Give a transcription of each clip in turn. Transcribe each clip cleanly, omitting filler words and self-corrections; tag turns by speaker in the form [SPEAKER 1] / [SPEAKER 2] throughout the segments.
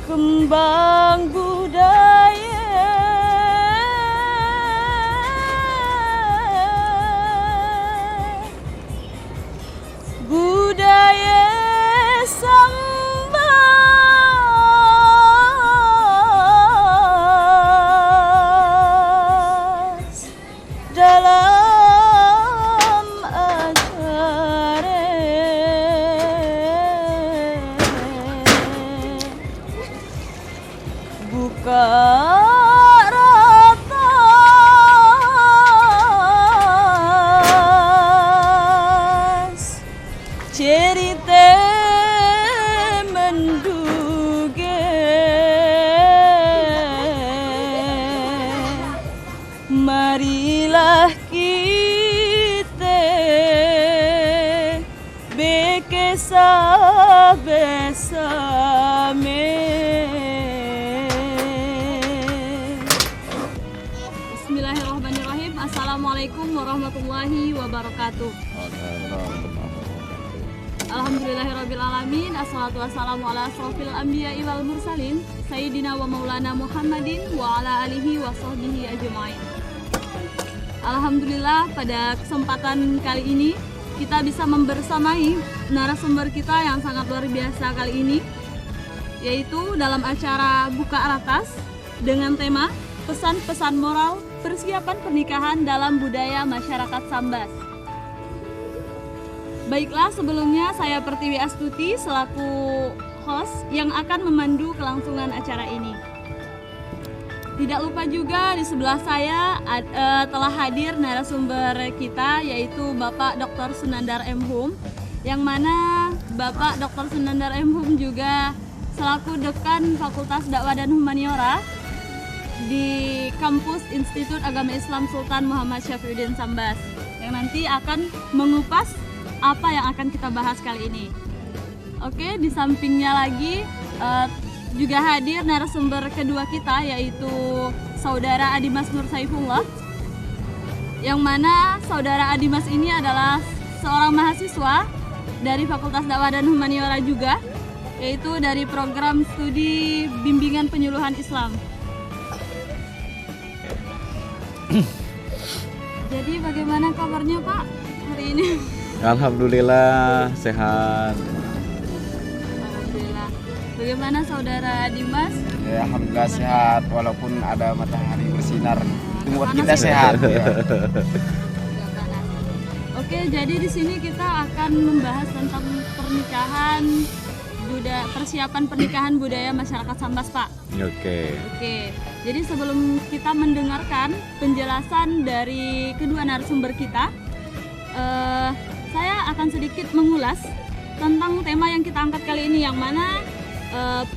[SPEAKER 1] Kembang budaya Sambas dalam acara buka ratas cerita menduga marilah kita bekesah bersama. Bismillahirrahmanirrahim. Assalamualaikum warahmatullahi wabarakatuh. Alhamdulillahirrabbilalamin. Assalatu wassalamu ala asrofil anbiya'i wal mursalin Sayyidina wa maulana Muhammadin wa ala alihi wa sahbihi ajma'in. Alhamdulillah, pada kesempatan kali ini kita bisa membersamai narasumber kita yang sangat luar biasa kali ini, yaitu dalam acara Buka Ratas dengan tema pesan-pesan moral persiapan pernikahan dalam budaya masyarakat Sambas. Baiklah, sebelumnya saya Pertiwi Astuti selaku host yang akan memandu kelangsungan acara ini. Tidak lupa juga di sebelah saya telah hadir narasumber kita, yaitu Bapak Dr. Sunandar M. Hum, yang mana Bapak Dr. Sunandar M. Hum juga selaku Dekan Fakultas Dakwah dan Humaniora di kampus Institut Agama Islam Sultan Muhammad Syafriuddin Sambas, yang nanti akan mengupas apa yang akan kita bahas kali ini. Oke, di sampingnya lagi juga hadir narasumber kedua kita, yaitu Saudara Adimas Nur Saifullah, yang mana Saudara Adimas ini adalah seorang mahasiswa dari Fakultas Dakwah dan Humaniora juga, yaitu dari program studi bimbingan penyuluhan Islam. Jadi bagaimana kabarnya Pak hari ini?
[SPEAKER 2] Alhamdulillah sehat.
[SPEAKER 1] Alhamdulillah. Bagaimana Saudara Dimas?
[SPEAKER 3] Ya, alhamdulillah sehat walaupun ada matahari bersinar. Buat kita sehat. Ya.
[SPEAKER 1] Oke, jadi di sini kita akan membahas tentang pernikahan, persiapan pernikahan budaya masyarakat Sambas, Pak.
[SPEAKER 2] Oke.
[SPEAKER 1] Jadi sebelum kita mendengarkan penjelasan dari kedua narasumber kita, saya akan sedikit mengulas tentang tema yang kita angkat kali ini, yang mana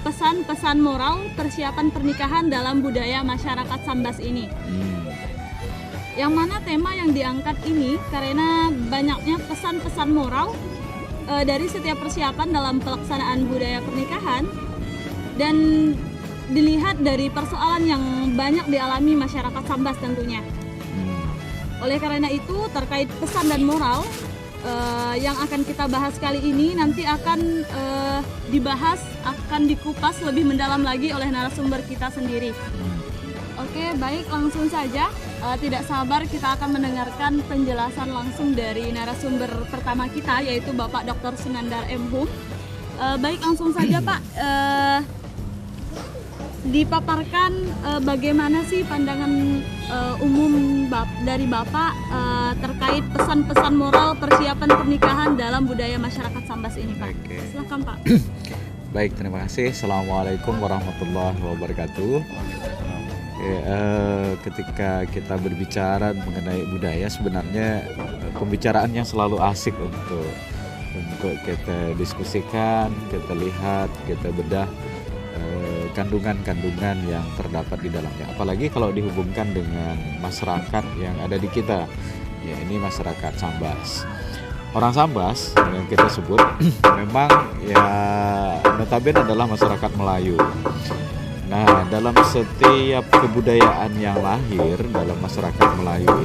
[SPEAKER 1] pesan-pesan moral persiapan pernikahan dalam budaya masyarakat Sambas ini. Yang mana tema yang diangkat ini karena banyaknya pesan-pesan moral dari setiap persiapan dalam pelaksanaan budaya pernikahan, dan dilihat dari persoalan yang banyak dialami masyarakat Sambas tentunya. Oleh karena itu, terkait pesan dan moral yang akan kita bahas kali ini nanti akan dibahas, akan dikupas lebih mendalam lagi oleh narasumber kita sendiri. Oke, baik, langsung saja. Tidak sabar kita akan mendengarkan penjelasan langsung dari narasumber pertama kita, yaitu Bapak Dr. Sunandar M. Hum. Baik, langsung saja Pak. Dipaparkan bagaimana sih pandangan umum dari Bapak terkait pesan-pesan moral persiapan pernikahan dalam budaya masyarakat Sambas ini, Pak. Silakan, Pak.
[SPEAKER 2] Baik, terima kasih. Assalamualaikum warahmatullahi wabarakatuh. ketika kita berbicara mengenai budaya sebenarnya pembicaraan yang selalu asik untuk kita diskusikan, kita lihat, kita bedah kandungan-kandungan yang terdapat di dalamnya. Apalagi kalau dihubungkan dengan masyarakat yang ada di kita. Ya, ini masyarakat Sambas. Orang Sambas yang kita sebut memang ya notabene adalah masyarakat Melayu. Nah, dalam setiap kebudayaan yang lahir dalam masyarakat Melayu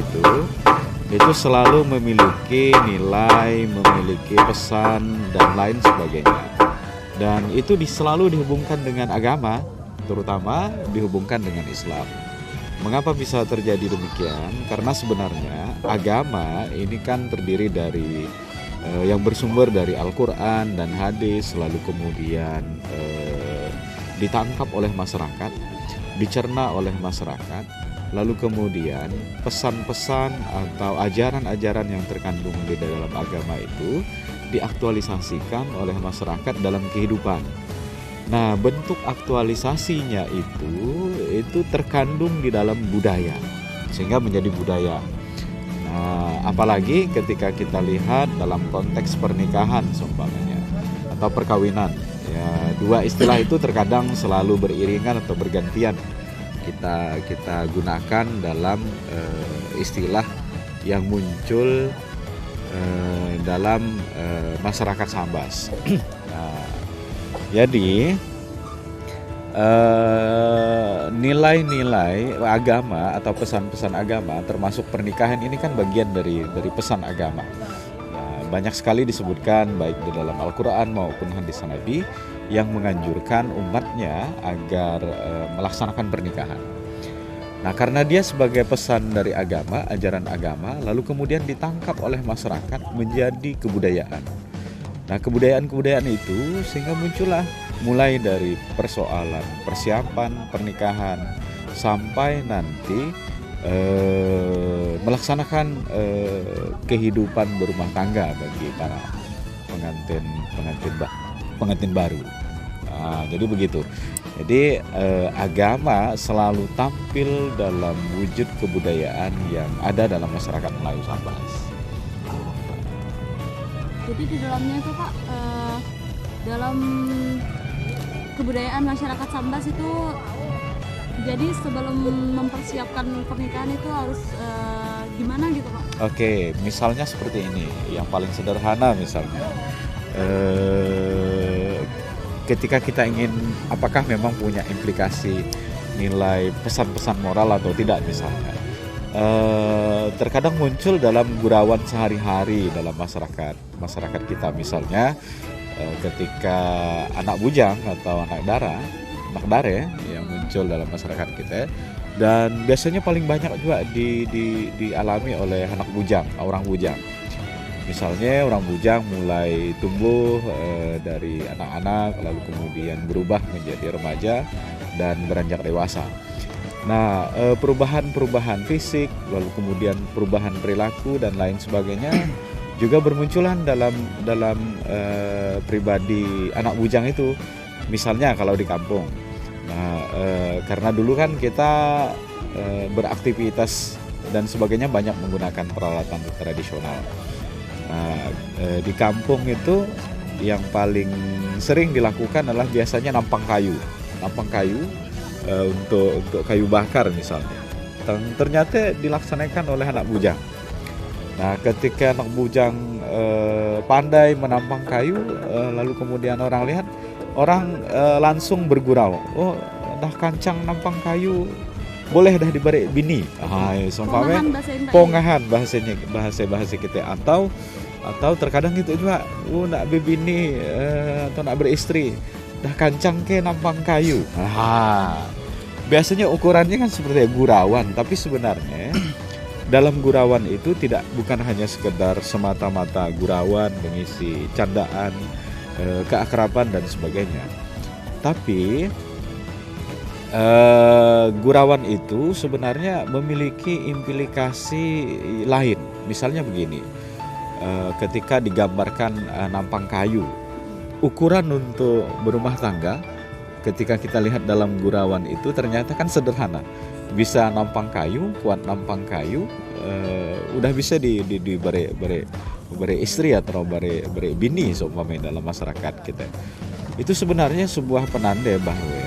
[SPEAKER 2] itu selalu memiliki nilai, memiliki pesan dan lain sebagainya. Dan itu selalu dihubungkan dengan agama, terutama dihubungkan dengan Islam. Mengapa bisa terjadi demikian? Karena sebenarnya agama ini kan terdiri dari yang bersumber dari Al-Quran dan hadis, lalu kemudian ditangkap oleh masyarakat, dicerna oleh masyarakat, lalu kemudian pesan-pesan atau ajaran-ajaran yang terkandung di dalam agama itu diaktualisasikan oleh masyarakat dalam kehidupan. Nah, bentuk aktualisasinya itu terkandung di dalam budaya, sehingga menjadi budaya. Nah, apalagi ketika kita lihat dalam konteks pernikahan seumpamanya atau perkawinan, ya, dua istilah itu terkadang selalu beriringan atau bergantian kita gunakan dalam istilah yang muncul dalam masyarakat Sambas. Nah, jadi nilai-nilai agama atau pesan-pesan agama termasuk pernikahan ini kan bagian dari pesan agama. Nah, banyak sekali disebutkan baik di dalam Al-Quran maupun hadis Nabi yang menganjurkan umatnya agar melaksanakan pernikahan. Nah, karena dia sebagai pesan dari agama, ajaran agama, lalu kemudian ditangkap oleh masyarakat menjadi kebudayaan. Nah, kebudayaan-kebudayaan itu sehingga muncullah mulai dari persoalan persiapan pernikahan sampai nanti melaksanakan kehidupan berumah tangga bagi para pengantin baru. Nah, jadi begitu. Jadi agama selalu tampil dalam wujud kebudayaan yang ada dalam masyarakat Melayu Sambas.
[SPEAKER 1] Jadi di dalamnya itu Pak, dalam kebudayaan masyarakat Sambas itu, jadi sebelum mempersiapkan pernikahan itu harus gimana gitu Pak?
[SPEAKER 2] Oke, misalnya seperti ini, yang paling sederhana misalnya. Ketika kita ingin, apakah memang punya implikasi nilai pesan-pesan moral atau tidak misalnya, terkadang muncul dalam gurauan sehari-hari dalam masyarakat kita, misalnya ketika anak bujang atau anak dare yang muncul dalam masyarakat kita, dan biasanya paling banyak juga dialami oleh anak bujang, orang bujang. Misalnya orang bujang mulai tumbuh dari anak-anak, lalu kemudian berubah menjadi remaja dan beranjak dewasa. Nah, perubahan fisik, lalu kemudian perubahan perilaku dan lain sebagainya juga bermunculan dalam pribadi anak bujang itu. Misalnya kalau di kampung, nah karena dulu kan kita beraktivitas dan sebagainya banyak menggunakan peralatan tradisional. Nah, di kampung itu yang paling sering dilakukan adalah biasanya nampang kayu untuk kayu bakar misalnya. Ternyata dilaksanakan oleh anak bujang. Nah, ketika anak bujang pandai menampang kayu, lalu kemudian orang lihat, orang langsung bergurau, oh dah kancang nampang kayu, boleh dah diberi bini. Seumpama pongahan bahasa kita, atau terkadang gitu juga, nak bebini atau nak beristri, dah kancang ke nampang kayu. Biasanya ukurannya kan seperti gurauan, tapi sebenarnya dalam gurauan itu bukan hanya sekedar semata-mata gurauan mengisi candaan, keakraban dan sebagainya, tapi gurauan itu sebenarnya memiliki implikasi lain. Misalnya begini, ketika digambarkan nampang kayu, ukuran untuk berumah tangga ketika kita lihat dalam gurauan itu ternyata kan sederhana. bisa nampang kayu, kuat nampang kayu, udah bisa beri istri atau beri bini seumpamanya dalam masyarakat kita. Itu sebenarnya sebuah penanda bahwa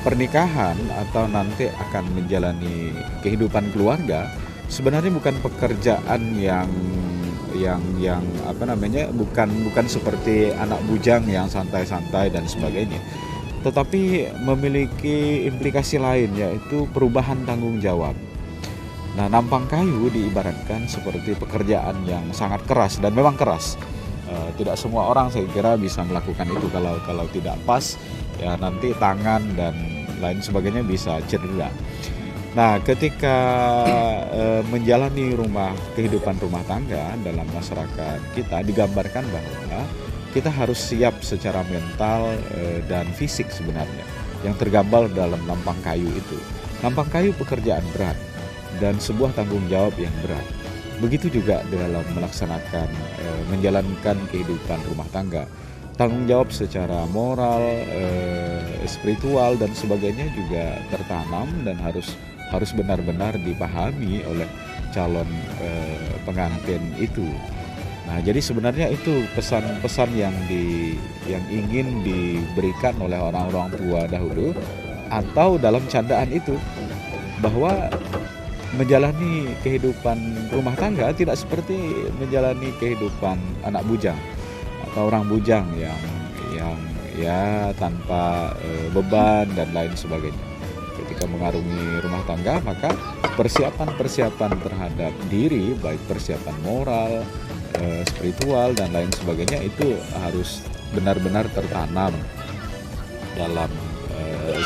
[SPEAKER 2] pernikahan atau nanti akan menjalani kehidupan keluarga sebenarnya bukan pekerjaan yang bukan seperti anak bujang yang santai-santai dan sebagainya, tetapi memiliki implikasi lain, yaitu perubahan tanggung jawab. Nah, nampang kayu diibaratkan seperti pekerjaan yang sangat keras, dan memang keras. Tidak semua orang saya kira bisa melakukan itu. Kalau tidak pas, ya nanti tangan dan lain sebagainya bisa cedera. Nah, ketika menjalani kehidupan rumah tangga dalam masyarakat kita, digambarkan bahwa kita harus siap secara mental dan fisik sebenarnya, yang tergambar dalam nampang kayu itu. Nampang kayu pekerjaan berat dan sebuah tanggung jawab yang berat. Begitu juga dalam melaksanakan, menjalankan kehidupan rumah tangga. Tanggung jawab secara moral, spiritual dan sebagainya juga tertanam dan harus benar-benar dipahami oleh calon pengantin itu. Nah, jadi sebenarnya itu pesan-pesan yang ingin diberikan oleh orang-orang tua dahulu, atau dalam candaan itu, bahwa menjalani kehidupan rumah tangga tidak seperti menjalani kehidupan anak bujang atau orang bujang yang ya tanpa beban dan lain sebagainya. Ketika mengarungi rumah tangga, maka persiapan terhadap diri, baik persiapan moral, spiritual dan lain sebagainya, itu harus benar-benar tertanam dalam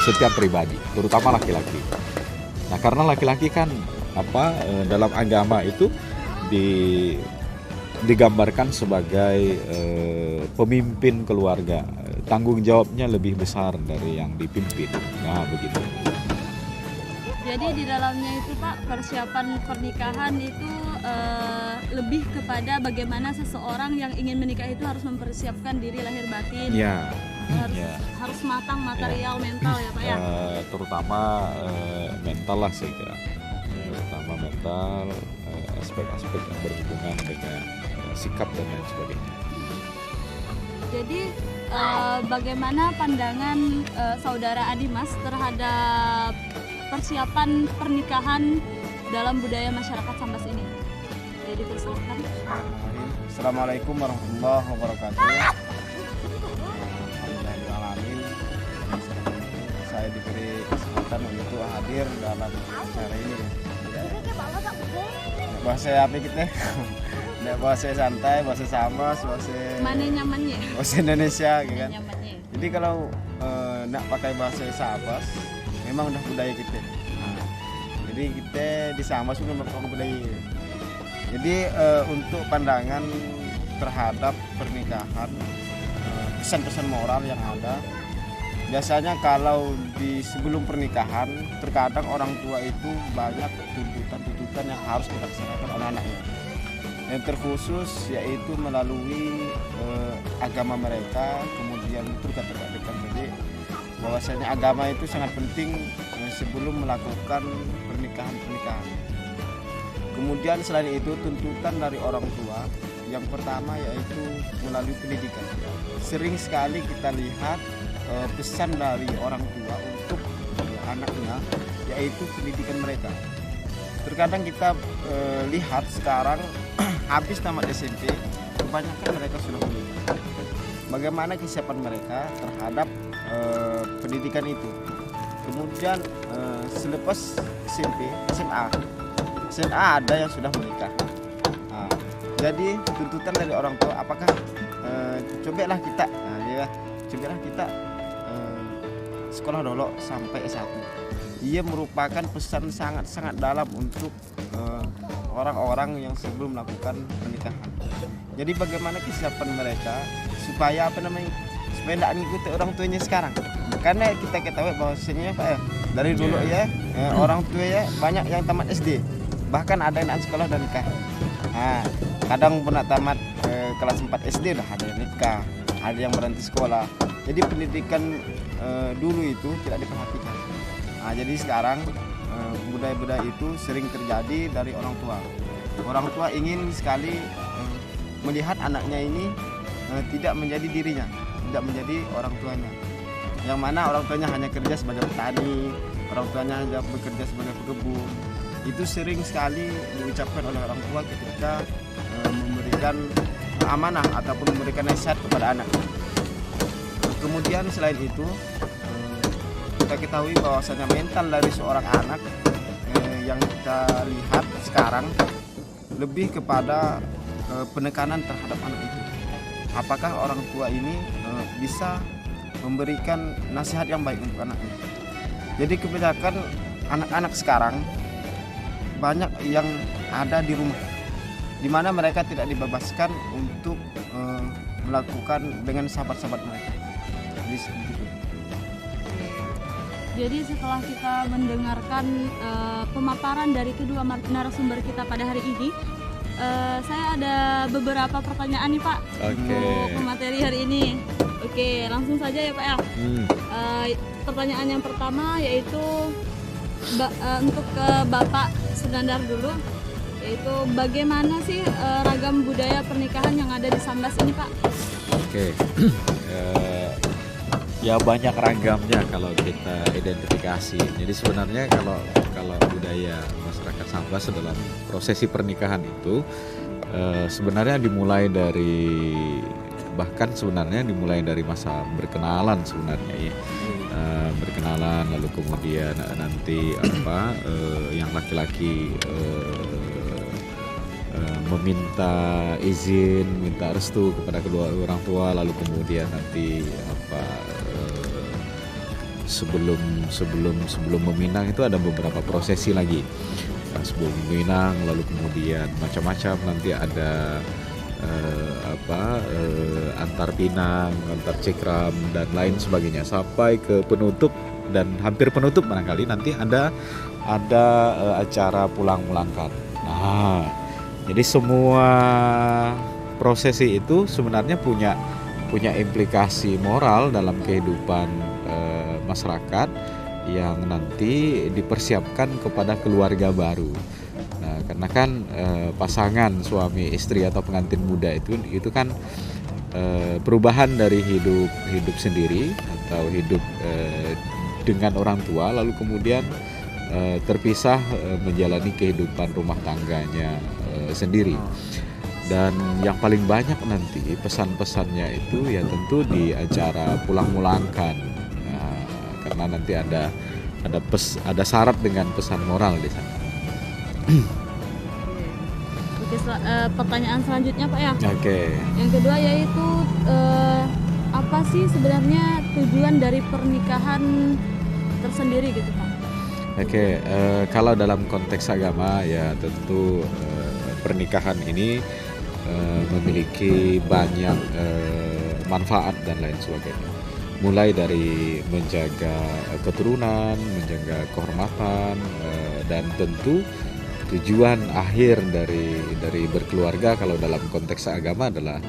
[SPEAKER 2] setiap pribadi, terutama laki-laki. Nah, karena laki-laki kan dalam agama itu digambarkan sebagai pemimpin keluarga, tanggung jawabnya lebih besar dari yang dipimpin. Nah, begitu.
[SPEAKER 1] Jadi di dalamnya itu Pak, persiapan pernikahan itu lebih kepada bagaimana seseorang yang ingin menikah itu harus mempersiapkan diri lahir batin.
[SPEAKER 2] Ya.
[SPEAKER 1] Harus matang material, mental ya Pak ya.
[SPEAKER 2] Terutama mental lah saya kira. Terutama mental, aspek-aspek yang berhubungan dengan sikap dan lain sebagainya.
[SPEAKER 1] Jadi bagaimana pandangan saudara Adimas terhadap persiapan pernikahan dalam budaya masyarakat Sambas ini? Jadi persilakan.
[SPEAKER 3] Assalamualaikum warahmatullahi wabarakatuh. Alhamdulillahirrahmanirrahim. Saya diberi kesempatan untuk hadir dalam acara ini. Bahasa apa kita? Bahasa santai, bahasa Sambas, bahasa
[SPEAKER 1] Mana nyamannya?
[SPEAKER 3] Bahasa Indonesia, gitu kan.
[SPEAKER 1] Nyamannya.
[SPEAKER 3] Jadi kalau nak pakai bahasa Sambas, memang udah budaya kita. Jadi kita di Sambas sudah merupakan budaya. Jadi untuk pandangan terhadap pernikahan, pesan-pesan moral yang ada, biasanya kalau sebelum pernikahan, terkadang orang tua itu banyak tuntutan-tuntutan yang harus dilaksanakan oleh anaknya. Yang terkhusus yaitu melalui agama mereka, kemudian itu kata-kata tadi bahwasanya agama itu sangat penting sebelum melakukan pernikahan. Kemudian selain itu tuntutan dari orang tua yang pertama yaitu melalui pendidikan. Sering sekali kita lihat pesan dari orang tua untuk anaknya yaitu pendidikan mereka. Terkadang kita lihat sekarang habis tamat SMP kebanyakan mereka sudah menikah. Bagaimana kesiapan mereka terhadap pendidikan itu? Kemudian selepas SMP, SMA ada yang sudah menikah. Nah, jadi tuntutan dari orang tua, apakah cobalah kita, sekolah dulu sampai S1. Ia merupakan pesan sangat dalam untuk orang-orang yang sebelum melakukan pernikahan. Jadi bagaimana kesiapan mereka supaya supaya tidak mengikuti orang tuanya sekarang. Karena kita ketahui bahwasanya Pak dari dulu orang tua banyak yang tamat SD, bahkan ada yang sekolah dan nikah. Nah, kadang pernah tamat kelas 4 SD udah ada yang nikah, ada yang berhenti sekolah. Jadi pendidikan dulu itu tidak diperhatikan. Nah, jadi sekarang budaya-budaya itu sering terjadi dari orang tua. Orang tua ingin sekali melihat anaknya ini tidak menjadi dirinya, tidak menjadi orang tuanya. Yang mana orang tuanya hanya kerja sebagai petani, orang tuanya hanya bekerja sebagai pekebun. Itu sering sekali diucapkan oleh orang tua ketika memberikan amanah ataupun memberikan nasihat kepada anak. Kemudian selain itu kita ketahui bahwasanya mental dari seorang anak yang kita lihat sekarang lebih kepada penekanan terhadap anak itu. Apakah orang tua ini bisa memberikan nasihat yang baik untuk anaknya? Jadi kebanyakan anak-anak sekarang banyak yang ada di rumah, di mana mereka tidak dibebaskan untuk melakukan dengan sahabat-sahabat mereka. Jadi seperti itu.
[SPEAKER 1] Jadi setelah kita mendengarkan pemaparan dari kedua narasumber kita pada hari ini, saya ada beberapa pertanyaan nih Pak untuk materi hari ini. Oke, langsung saja ya Pak ya. Pertanyaan yang pertama yaitu untuk ke Bapak Sugandar dulu, yaitu bagaimana sih ragam budaya pernikahan yang ada di Sambas ini Pak?
[SPEAKER 2] Oke. Ya banyak ragamnya kalau kita identifikasi. Jadi sebenarnya kalau budaya masyarakat Sambas dalam prosesi pernikahan itu sebenarnya dimulai dari masa berkenalan sebenarnya ya. Berkenalan lalu kemudian nanti yang laki-laki meminta izin, minta restu kepada kedua orang tua, lalu kemudian nanti sebelum meminang itu ada beberapa prosesi lagi. Sebelum meminang lalu kemudian macam-macam, nanti ada antar pinang, antar cekram dan lain sebagainya sampai ke penutup dan hampir penutup barangkali nanti ada acara pulang melangkat. Nah, jadi semua prosesi itu sebenarnya punya implikasi moral dalam kehidupan masyarakat yang nanti dipersiapkan kepada keluarga baru. Nah, karena kan pasangan suami istri atau pengantin muda itu kan perubahan dari hidup sendiri atau hidup dengan orang tua lalu kemudian terpisah menjalani kehidupan rumah tangganya sendiri. Dan yang paling banyak nanti pesan-pesannya itu ya tentu di acara pulang mulangkan. Nah, karena nanti ada syarat dengan pesan moral di sana.
[SPEAKER 1] Oke, pertanyaan selanjutnya Pak ya.
[SPEAKER 2] Oke.
[SPEAKER 1] Yang kedua yaitu apa sih sebenarnya tujuan dari pernikahan tersendiri gitu Pak?
[SPEAKER 2] Oke, kalau dalam konteks agama ya tentu pernikahan ini memiliki banyak manfaat dan lain sebagainya. Mulai dari menjaga keturunan, menjaga kehormatan, dan tentu tujuan akhir dari berkeluarga kalau dalam konteks agama adalah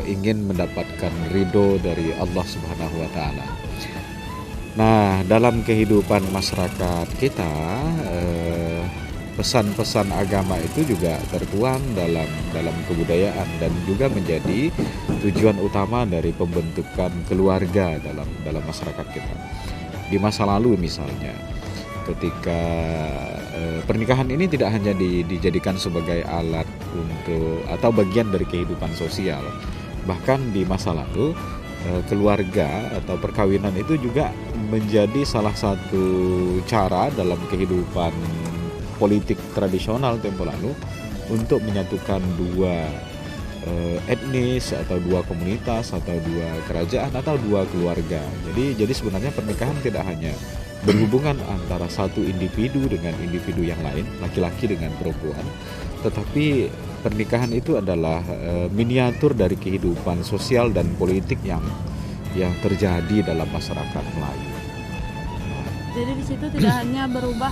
[SPEAKER 2] ingin mendapatkan ridho dari Allah Subhanahu wa taala. Nah, dalam kehidupan masyarakat kita pesan-pesan agama itu juga tertuang dalam kebudayaan dan juga menjadi tujuan utama dari pembentukan keluarga dalam masyarakat kita. Di masa lalu misalnya, ketika pernikahan ini tidak hanya dijadikan sebagai alat untuk atau bagian dari kehidupan sosial, bahkan di masa lalu keluarga atau perkawinan itu juga menjadi salah satu cara dalam kehidupan politik tradisional tempo lalu untuk menyatukan dua etnis atau dua komunitas atau dua kerajaan atau dua keluarga. Jadi sebenarnya pernikahan tidak hanya berhubungan antara satu individu dengan individu yang lain, laki-laki dengan perempuan, tetapi pernikahan itu adalah miniatur dari kehidupan sosial dan politik yang terjadi dalam masyarakat Melayu.
[SPEAKER 1] Jadi di situ tidak hanya berubah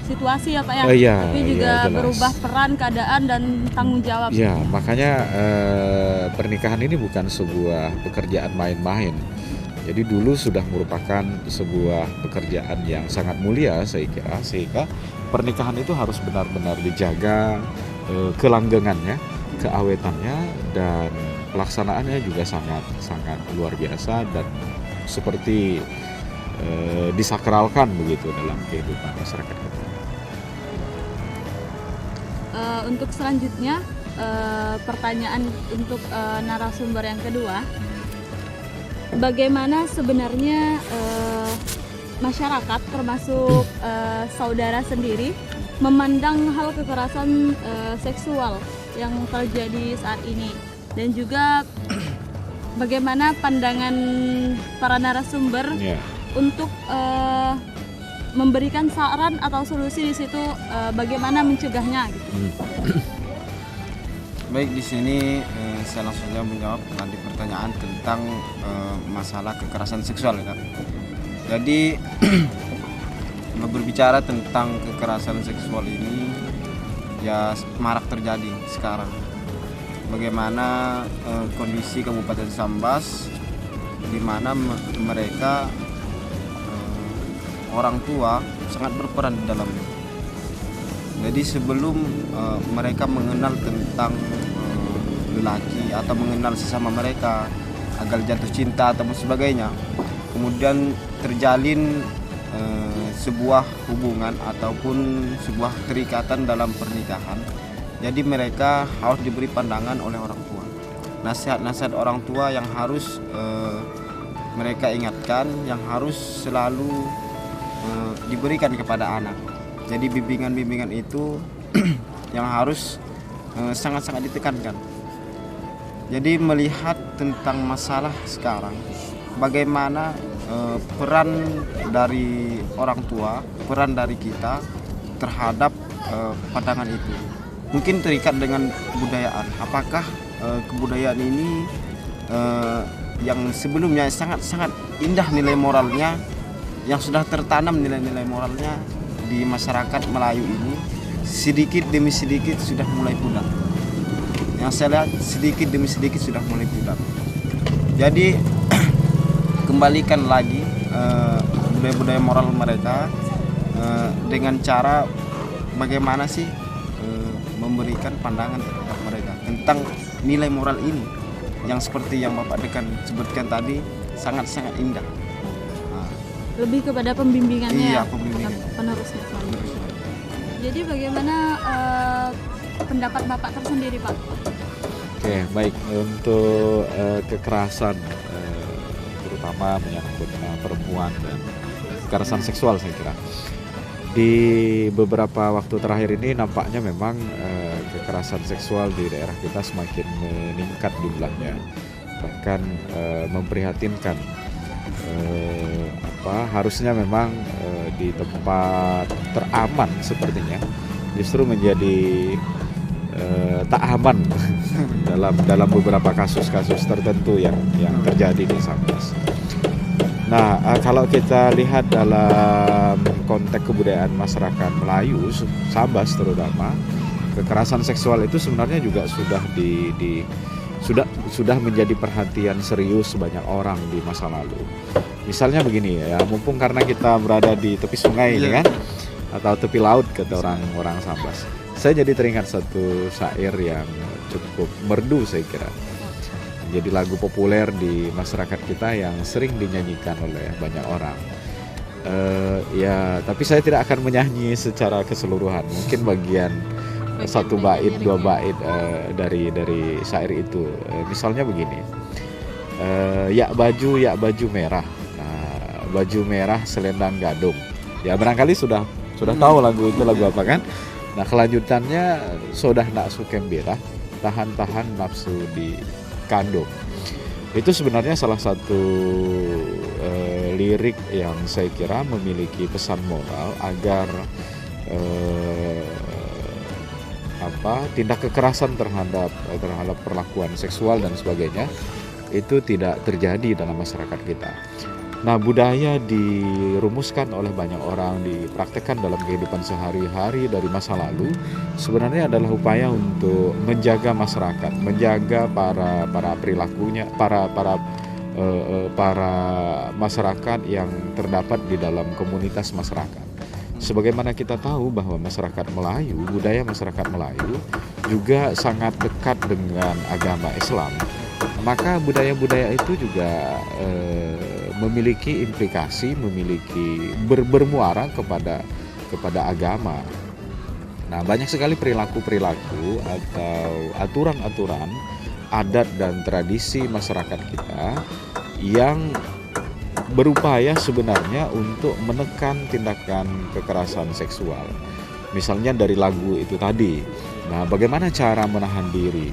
[SPEAKER 1] situasi ya Pak ya,
[SPEAKER 2] iya,
[SPEAKER 1] tapi juga
[SPEAKER 2] iya,
[SPEAKER 1] berubah peran, keadaan dan tanggung jawab.
[SPEAKER 2] Ya, makanya pernikahan ini bukan sebuah pekerjaan main-main. Jadi dulu sudah merupakan sebuah pekerjaan yang sangat mulia saya kira, sehingga pernikahan itu harus benar-benar dijaga kelanggengannya, keawetannya, dan pelaksanaannya juga sangat luar biasa dan seperti disakralkan begitu dalam kehidupan masyarakat kita.
[SPEAKER 1] Untuk selanjutnya pertanyaan untuk narasumber yang kedua, bagaimana sebenarnya masyarakat termasuk saudara sendiri memandang hal kekerasan seksual yang terjadi saat ini, dan juga bagaimana pandangan para narasumber untuk memberikan saran atau solusi di situ, bagaimana mencegahnya gitu.
[SPEAKER 3] Baik, di sini saya langsung saja menjawab tadi pertanyaan tentang masalah kekerasan seksual ya. Jadi berbicara tentang kekerasan seksual ini ya marak terjadi sekarang. Bagaimana kondisi Kabupaten Sambas di mana mereka orang tua sangat berperan di dalamnya. Jadi sebelum mereka mengenal tentang lelaki atau mengenal sesama mereka agar jatuh cinta atau sebagainya, kemudian terjalin sebuah hubungan ataupun sebuah keterikatan dalam pernikahan. Jadi mereka harus diberi pandangan oleh orang tua. Nasihat-nasihat orang tua yang harus mereka ingatkan, yang harus selalu diberikan kepada anak. Jadi bimbingan-bimbingan itu yang harus sangat-sangat ditekankan. Jadi melihat tentang masalah sekarang, bagaimana peran dari orang tua, peran dari kita terhadap pandangan itu. Mungkin terikat dengan kebudayaan. Apakah kebudayaan ini yang sebelumnya sangat-sangat indah nilai moralnya, yang sudah tertanam nilai-nilai moralnya di masyarakat Melayu ini, sedikit demi sedikit sudah mulai pudar. Yang saya lihat sedikit demi sedikit sudah mulai pudar. Jadi kembalikan lagi budaya-budaya moral mereka dengan cara bagaimana sih memberikan pandangan terhadap mereka tentang nilai moral ini yang seperti yang Bapak Dekan sebutkan tadi sangat-sangat indah.
[SPEAKER 1] Lebih kepada pembimbingannya.
[SPEAKER 3] Iya, pembimbingan.
[SPEAKER 1] Penerusnya. Jadi bagaimana pendapat Bapak tersendiri, Pak?
[SPEAKER 2] Oke, baik. Untuk kekerasan terutama menyangkut perempuan dan kekerasan seksual, saya kira di beberapa waktu terakhir ini nampaknya memang kekerasan seksual di daerah kita semakin meningkat jumlahnya, bahkan memprihatinkan. Harusnya memang di tempat teraman sepertinya justru menjadi tak aman dalam beberapa kasus-kasus tertentu yang terjadi di Sambas. Nah, kalau kita lihat dalam konteks kebudayaan masyarakat Melayu Sambas terutama, kekerasan seksual itu sebenarnya juga sudah menjadi perhatian serius banyak orang di masa lalu. Misalnya begini ya, mumpung karena kita berada di tepi sungai ini kan, atau tepi laut kata orang Sambas. Saya jadi teringat satu syair yang cukup merdu saya kira. Jadi lagu populer di masyarakat kita yang sering dinyanyikan oleh banyak orang. Tapi saya tidak akan menyanyi secara keseluruhan. Mungkin bagian satu bait, dua bait dari syair itu. Misalnya begini. Ya baju merah. Nah, baju merah selendang gadung. Ya barangkali sudah tahu lagu itu lagu apa kan? Nah, kelanjutannya sodah nak sukembira, tahan-tahan nafsu di kandung. Itu sebenarnya salah satu lirik yang saya kira memiliki pesan moral agar tindak kekerasan terhadap perlakuan seksual dan sebagainya itu tidak terjadi dalam masyarakat kita. Nah, budaya dirumuskan oleh banyak orang, dipraktekkan dalam kehidupan sehari-hari dari masa lalu, sebenarnya adalah upaya untuk menjaga masyarakat, menjaga para perilakunya, para para masyarakat yang terdapat di dalam komunitas masyarakat. Sebagaimana kita tahu bahwa masyarakat Melayu, budaya masyarakat Melayu juga sangat dekat dengan agama Islam. Maka budaya-budaya itu juga memiliki implikasi, bermuara kepada agama. Nah, banyak sekali perilaku-perilaku atau aturan-aturan adat dan tradisi masyarakat kita yang berupaya sebenarnya untuk menekan tindakan kekerasan seksual. Misalnya dari lagu itu tadi. Nah, bagaimana cara menahan diri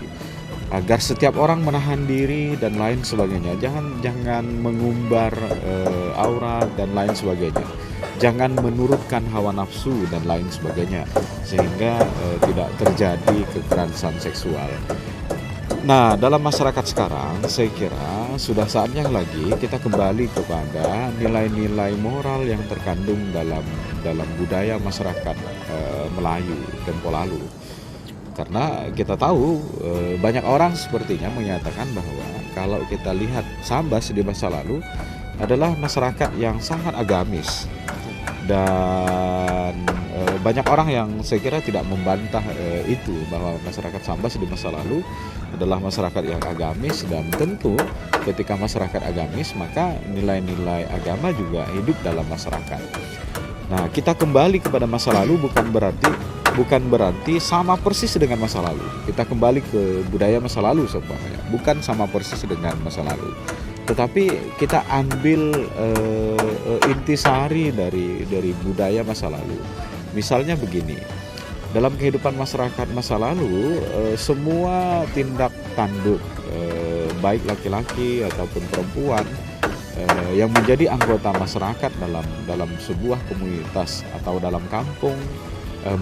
[SPEAKER 2] agar setiap orang menahan diri dan lain sebagainya. Jangan mengumbar aurat dan lain sebagainya. Jangan menurutkan hawa nafsu dan lain sebagainya sehingga tidak terjadi kekerasan seksual. Nah, dalam masyarakat sekarang, saya kira sudah saatnya lagi kita kembali kepada nilai-nilai moral yang terkandung dalam budaya masyarakat Melayu dan Polalu. Karena kita tahu banyak orang sepertinya menyatakan bahwa kalau kita lihat Sambas di masa lalu adalah masyarakat yang sangat agamis. Dan banyak orang yang saya kira tidak membantah itu, bahwa masyarakat Sambas di masa lalu adalah masyarakat yang agamis, dan tentu ketika masyarakat agamis maka nilai-nilai agama juga hidup dalam masyarakat. Nah, kita kembali kepada masa lalu bukan berarti sama persis dengan masa lalu. Kita kembali ke budaya masa lalu sebenarnya, bukan sama persis dengan masa lalu. Tetapi kita ambil intisari dari budaya masa lalu. Misalnya begini, dalam kehidupan masyarakat masa lalu, semua tindak tanduk, baik laki-laki ataupun perempuan, yang menjadi anggota masyarakat dalam sebuah komunitas atau dalam kampung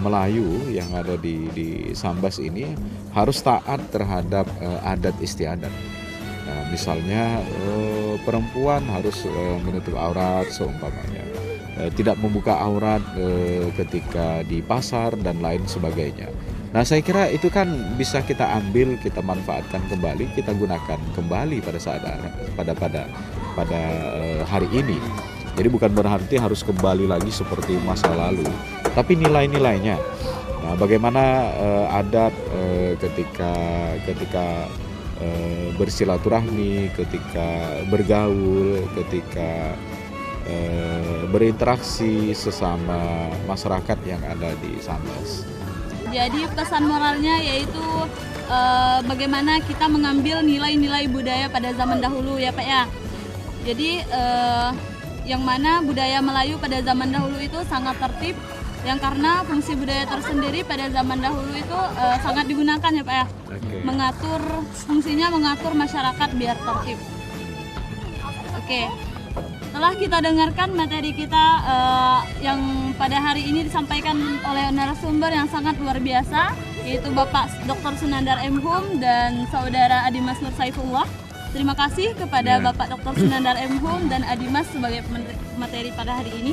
[SPEAKER 2] Melayu yang ada di Sambas ini harus taat terhadap adat istiadat. Nah, misalnya perempuan harus menutup aurat seumpamanya, tidak membuka aurat ketika di pasar dan lain sebagainya. Nah, saya kira itu kan bisa kita ambil, kita manfaatkan kembali, kita gunakan kembali pada hari ini. Jadi bukan berarti harus kembali lagi seperti masa lalu, tapi nilai-nilainya. Nah, bagaimana adat ketika bersilaturahmi, ketika bergaul, ketika berinteraksi sesama masyarakat yang ada di Sambas.
[SPEAKER 1] Jadi pesan moralnya yaitu bagaimana kita mengambil nilai-nilai budaya pada zaman dahulu ya Pak ya. Jadi yang mana budaya Melayu pada zaman dahulu itu sangat tertib, yang karena fungsi budaya tersendiri pada zaman dahulu itu sangat digunakan ya Pak ya.
[SPEAKER 2] Okay.
[SPEAKER 1] Fungsinya mengatur masyarakat biar tertib. Oke. Setelah kita dengarkan materi kita yang pada hari ini disampaikan oleh narasumber yang sangat luar biasa, yaitu Bapak Dr. Sunandar M. Hum dan Saudara Adimas Nur Saifullah. Terima kasih kepada Bapak Dr. Sunandar M. Hum dan Adimas sebagai materi pada hari ini.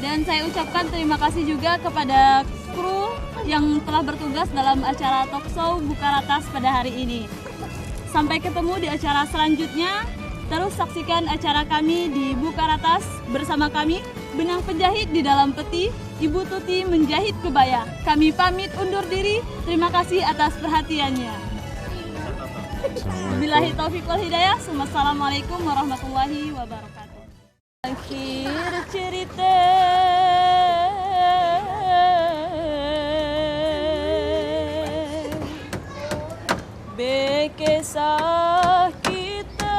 [SPEAKER 1] Dan saya ucapkan terima kasih juga kepada kru yang telah bertugas dalam acara Talkshow Bukaratas pada hari ini. Sampai ketemu di acara selanjutnya. Terus saksikan acara kami di Bukaratas bersama kami, benang penjahit di dalam peti, Ibu Tuti menjahit kebaya. Kami pamit undur diri. Terima kasih atas perhatiannya. Billahi taufiq wal hidayah. Wassalamualaikum warahmatullahi wabarakatuh. Akhir cerita bekesah kita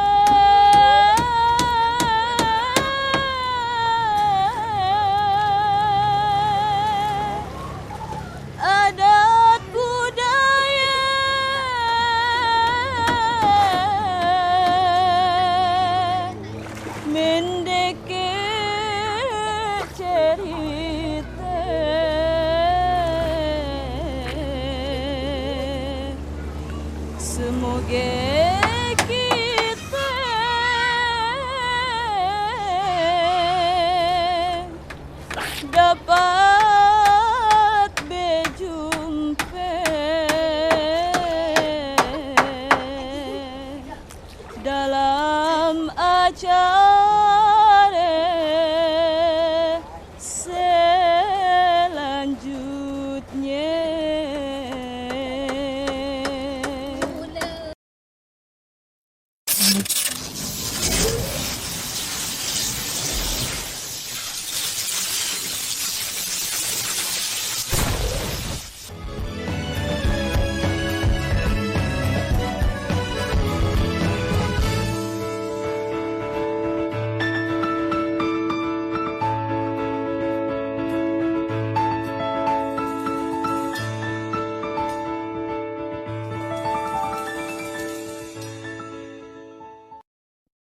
[SPEAKER 1] adat budaya mendeke cerita semoga kita dapat berjumpa dalam culture